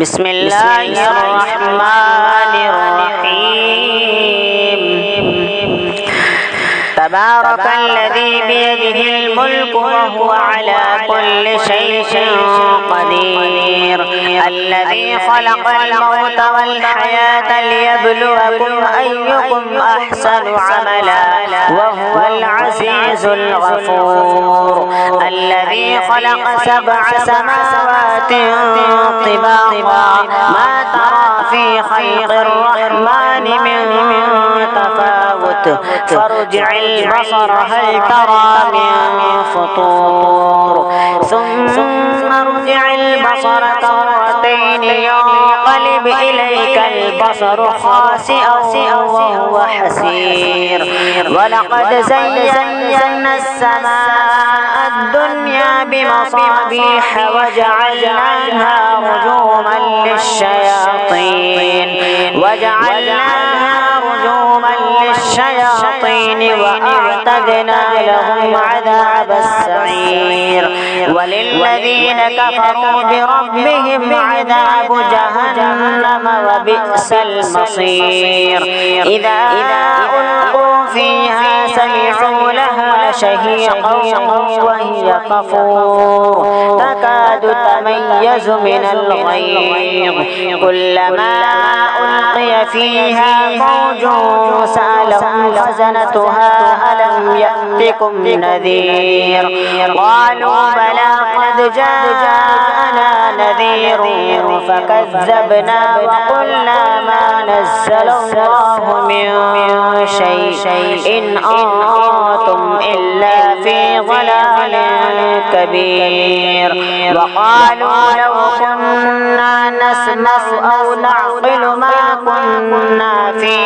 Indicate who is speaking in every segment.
Speaker 1: بسم الله الرحمن الرحيم. تبارك الذي بيده الملك وهو على كل شيء قدير. الذي خلق الموت والحياة ليبلوكم أيكم أحسن عملا وهو العزيز الغفور. الذي خلق 7 سماوات طباقا ما ترى في خلق الرحمن من تفاوت فارجع البصر هل ترى من فطور ثم ارجع البصر كرتين ينقلب إليك البصر خاسئا وهو حسير. ولقد زينا السماء الدنيا بمصابيح وجعلناها رجوما للشياطين وأعتدنا لهم عذاب السعير. وللذين كفروا بربهم عذاب جهنم وبئس المصير. إذا ألقوا فيها سمعوا لها شهيقا وهي تفور تكاد تميز من الغيظ. كلما ألقي فيها فوج سألهم خزنتها ألم يأتكم نذير قالوا بلى قد جاءنا نذير فكذبنا وقلنا ما نزل الله من شيء إن أنتم إلا في ضلال كبير. وقالوا لو كنا نسمع أو نعقل ما كنا في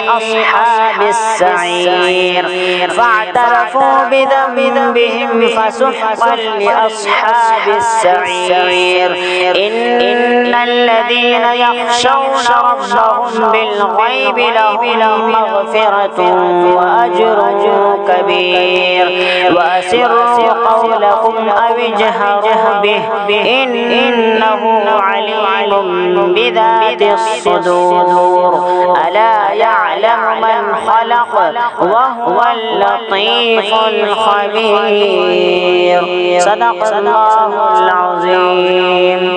Speaker 1: أصحاب السعير فاعترفوا بذنبهم فسحقا لأصحاب السعير. إن الذين يخشون ربهم بالغيب لهم مغفرة وأجر كبير. وأسروا قولكم أو اجهروا به إنه عليم بذات الصدور. ألا يعلم من خلق وهو اللطيف الخبير. صدق الله العظيم.